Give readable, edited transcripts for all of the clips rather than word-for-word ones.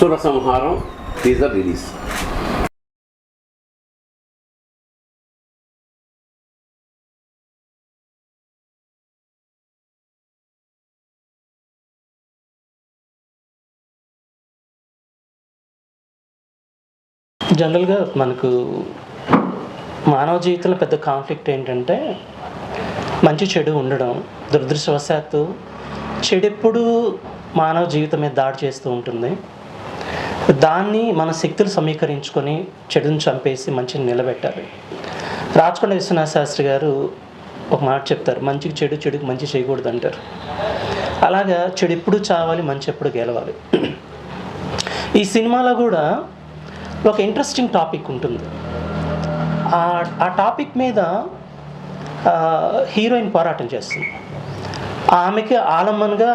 అసుర సంహారం teaser release. జనరల్గా మనకు మానవ జీవితంలో పెద్ద కాన్ఫ్లిక్ట్ ఏంటంటే మంచి చెడు ఉండడం. దురదృష్టవశాత్తు చెడు ఎప్పుడు మానవ జీవితం మీద దాడి చేస్తూ ఉంటుంది. దాన్ని మన శక్తులు సమీకరించుకొని చెడుని చంపేసి మంచిని నిలబెట్టాలి. రాచకొండ విశ్వనాథ శాస్త్రి గారు ఒక మాట చెప్తారు, మంచికి చెడు, చెడుకి మంచి చేయకూడదు అంటారు. అలాగా చెడు ఎప్పుడు చావాలి, మంచి ఎప్పుడు గెలవాలి. ఈ సినిమాలో కూడా ఒక ఇంట్రెస్టింగ్ టాపిక్ ఉంటుంది. ఆ టాపిక్ మీద హీరోయిన్ పోరాటం చేస్తుంది. ఆమెకి ఆలంబనగా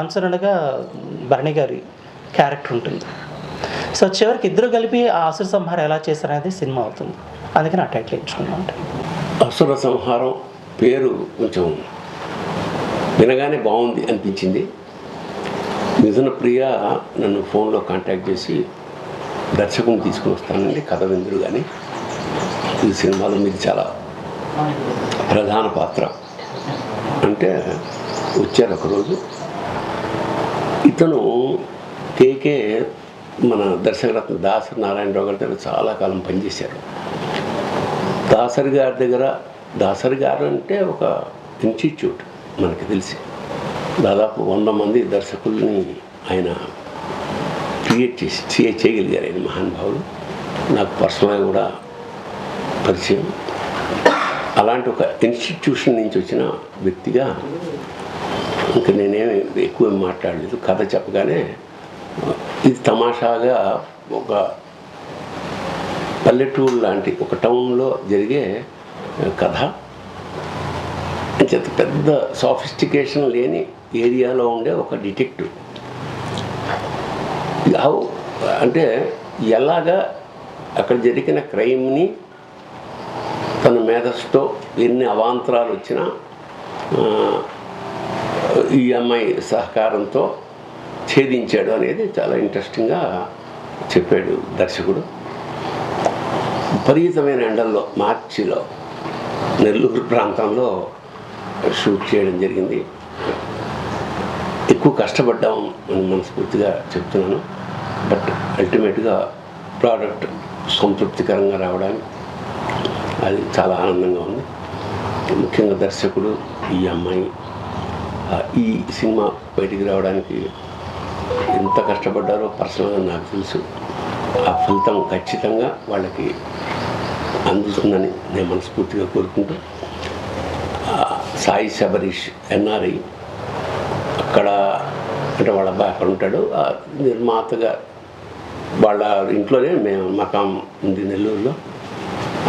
అనుసరణగా భరణి గారి క్యారెక్టర్ ఉంటుంది. సో చివరికి ఇద్దరు కలిపి ఆ అసుర సంహారం ఎలా చేశారనేది సినిమా అవుతుంది. అందుకని ఆ టైటిల్ ఎంచుకున్నాం. అసుర సంహారం పేరు కొంచెం వినగానే బాగుంది అనిపించింది. మిథున ప్రియ నన్ను ఫోన్లో కాంటాక్ట్ చేసి దర్శకుని తీసుకుని వస్తానండి, కథ విందురు కానీ ఈ సినిమాలో మీరు చాలా ప్రధాన పాత్ర అంటే వచ్చారు. ఒకరోజు ఇతను కేకే మన దర్శకరత్న దాసరి నారాయణరావు గారి దగ్గర చాలా కాలం పనిచేశారు. దాసరి గారి దగ్గర, దాసరి గారు అంటే ఒక ఇన్స్టిట్యూట్ మనకి తెలిసి దాదాపు 100 మంది దర్శకుల్ని ఆయన క్రియేట్ చేయగలిగారు. ఆయన మహానుభావులు. నాకు పర్సనల్గా కూడా పరిచయం. అలాంటి ఒక ఇన్స్టిట్యూషన్ నుంచి వచ్చిన వ్యక్తిగా ఇంకా నేనేమి ఎక్కువ మాట్లాడలేదు. కథ చెప్పగానే ఇది తమాషాగా ఒక పల్లెటూరు లాంటి ఒక టౌన్లో జరిగే కథ, అంచేత పెద్ద సాఫిస్టికేషన్ లేని ఏరియాలో ఉండే ఒక డిటెక్టివ్ అంటే ఎలాగా అక్కడ జరిగిన క్రైమ్ని తన మేధస్సుతో ఎన్ని అవాంతరాలు వచ్చినా ఈ అమ్మాయి సహకారంతో ఛేదించాడు అనేది చాలా ఇంట్రెస్టింగ్గా చెప్పాడు దర్శకుడు. విపరీతమైన ఎండల్లో మార్చిలో నెల్లూరు ప్రాంతంలో షూట్ చేయడం జరిగింది. ఎక్కువ కష్టపడ్డాం అని మనస్ఫూర్తిగా చెప్తున్నాను. బట్ అల్టిమేట్గా ప్రోడక్ట్ సంతృప్తికరంగా రావడానికి అది చాలా ఆనందంగా ఉంది. ముఖ్యంగా దర్శకుడు, ఈ అమ్మాయి ఈ సినిమా బయటికి రావడానికి ఎంత కష్టపడ్డారో పర్సనల్గా నాకు తెలుసు. ఆ ఫలితం ఖచ్చితంగా వాళ్ళకి అందుతుందని నేను మనస్ఫూర్తిగా కోరుకుంటూ, సాయి శబరీష్ ఎన్ఆర్ఐ అక్కడ అంటే వాళ్ళ అబ్బాయి అక్కడ ఉంటాడు. నిర్మాతగా వాళ్ళ ఇంట్లోనే మేము మకాం ఉంది నెల్లూరులో.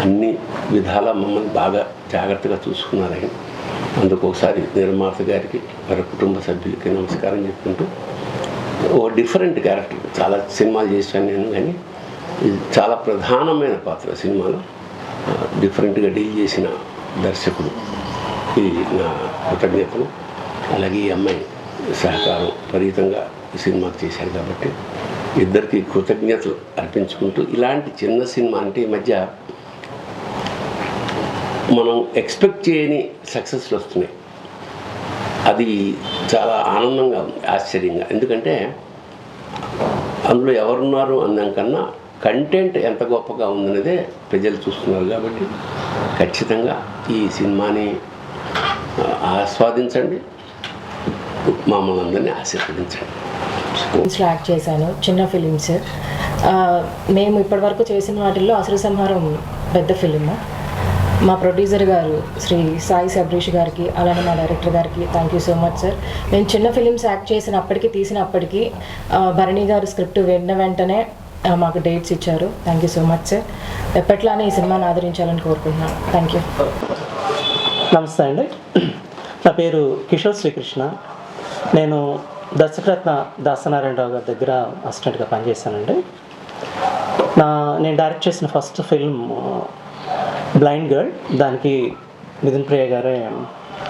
అన్ని విధాల మమ్మల్ని బాగా జాగ్రత్తగా చూసుకున్నారు ఆయన. అందుకు ఒకసారి నిర్మాత గారికి, వారి కుటుంబ సభ్యులకి నమస్కారం చెప్పుకుంటూ, ఓ డిఫరెంట్ క్యారెక్టర్. చాలా సినిమాలు చేశాను నేను, కానీ ఇది చాలా ప్రధానమైన పాత్ర సినిమాలో. డిఫరెంట్గా డీల్ చేసిన దర్శకుడు ఇది నా కృతజ్ఞతలు. అలాగే ఈ అమ్మాయి సహకారం విపరీతంగా ఈ సినిమాకి చేశారు కాబట్టి ఇద్దరికి కృతజ్ఞతలు అర్పించుకుంటూ, ఇలాంటి చిన్న సినిమా అంటే ఈ మధ్య మనం ఎక్స్పెక్ట్ చేయని సక్సెస్లు వస్తున్నాయి. అది చాలా ఆనందంగా ఉంది, ఆశ్చర్యంగా. ఎందుకంటే అందులో ఎవరున్నారు అన్నాకన్నా కంటెంట్ ఎంత గొప్పగా ఉందనేదే ప్రజలు చూస్తున్నారు. కాబట్టి ఖచ్చితంగా ఈ సినిమాని ఆస్వాదించండి, మమ్మల్ని అందరినీ ఆశీర్వదించండి. యాక్ట్ చేశాను, చిన్న ఫిలిమ్స్. మేము ఇప్పటివరకు చేసిన వాటిల్లో అసుర సంహారం పెద్ద ఫిలిం. మా ప్రొడ్యూసర్ గారు శ్రీ సాయి శబరీష్ గారికి, అలానే మా డైరెక్టర్ గారికి thank you so much sir. మేము చిన్న ఫిలిమ్స్ యాక్ట్ చేసినప్పటికీ, తీసినప్పటికీ భరణి గారు స్క్రిప్ట్ విన్న వెంటనే మాకు డేట్స్ ఇచ్చారు. Thank you so much sir. ఎప్పట్లానే ఈ సినిమాని ఆదరించాలని కోరుకుంటున్నాను. Thank you. నమస్తే అండి, నా పేరు కిషోర్ శ్రీకృష్ణ. నేను దర్శకరత్న దాసనారాయణరావు గారి దగ్గర అసిస్టెంట్గా పనిచేశానండి. నేను డైరెక్ట్ చేసిన ఫస్ట్ ఫిల్మ్ బ్లైండ్ గర్ల్. దానికి మిథున్ ప్రియ గారే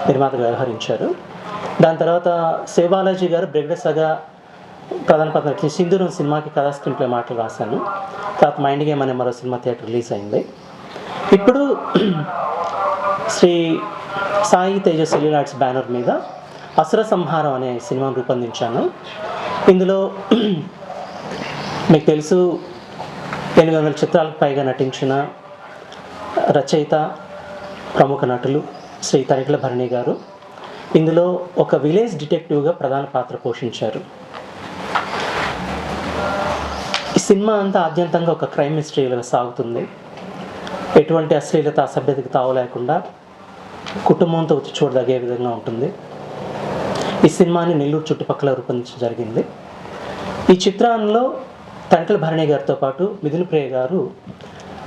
నిర్మాతగా వ్యవహరించారు. దాని తర్వాత శివబాలాజీ గారు బ్రెగ్డెసగా ప్రధాన పాత్ర సింధూరం సినిమాకి కథా స్క్రీన్ ప్లే మాటలు రాశాను. తర్వాత మైండ్ గేమ్ అనే మరో సినిమా థియేటర్ రిలీజ్ అయింది. ఇప్పుడు శ్రీ సాయి తేజ సెల్యులాయిడ్స్ బ్యానర్ మీద అసుర సంహారం అనే సినిమాను రూపొందించాను. ఇందులో మీకు తెలుసు 800 చిత్రాలకు పైగా నటించిన రచయిత ప్రముఖ నటులు శ్రీ తనిఖీల భరణి గారు ఇందులో ఒక విలేజ్ డిటెక్టివ్గా ప్రధాన పాత్ర పోషించారు. ఈ సినిమా అంతా ఆద్యంతంగా ఒక క్రైమ్ మిస్టరీలుగా సాగుతుంది. ఎటువంటి అశ్లీలత అసభ్యతకి తావు లేకుండా కుటుంబంతో వచ్చి చూడదగే విధంగా ఉంటుంది. ఈ సినిమాని నెల్లూరు చుట్టుపక్కల రూపొందించడం జరిగింది. ఈ చిత్రంలో తనిఖీల భరణి గారితో పాటు మిథున్ ప్రియ గారు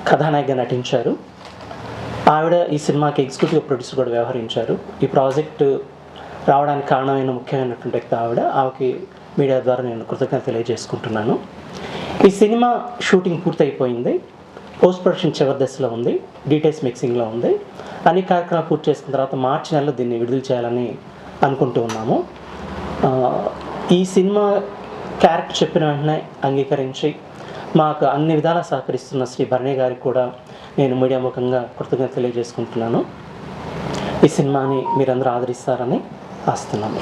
కథానాయికగా నటించారు. ఆవిడ ఈ సినిమాకి ఎగ్జిక్యూటివ్ ప్రొడ్యూసర్ కూడా వ్యవహరించారు. ఈ ప్రాజెక్టు రావడానికి కారణమైన ముఖ్యమైనటువంటి వ్యక్తి ఆమెకి మీడియా ద్వారా నేను కృతజ్ఞత తెలియజేసుకుంటున్నాను. ఈ సినిమా షూటింగ్ పూర్తయిపోయింది. పోస్ట్ ప్రొడక్షన్ చివరి దశలో ఉంది. డీటెయిల్స్ మిక్సింగ్లో ఉంది. అన్ని కార్యక్రమాలు పూర్తి చేసుకున్న తర్వాత మార్చి నెలలో దీన్ని విడుదల చేయాలని అనుకుంటూ ఉన్నాము. ఈ సినిమా క్యారెక్టర్ చెప్పిన వెంటనే అంగీకరించి మాకు అన్ని విధాలా సహకరిస్తున్న శ్రీ భరణి గారికి కూడా నేను మీడియా ముఖంగా కృతజ్ఞత తెలియజేసుకుంటున్నాను. ఈ సినిమాని మీరందరూ ఆదరిస్తారని ఆశిస్తున్నాను.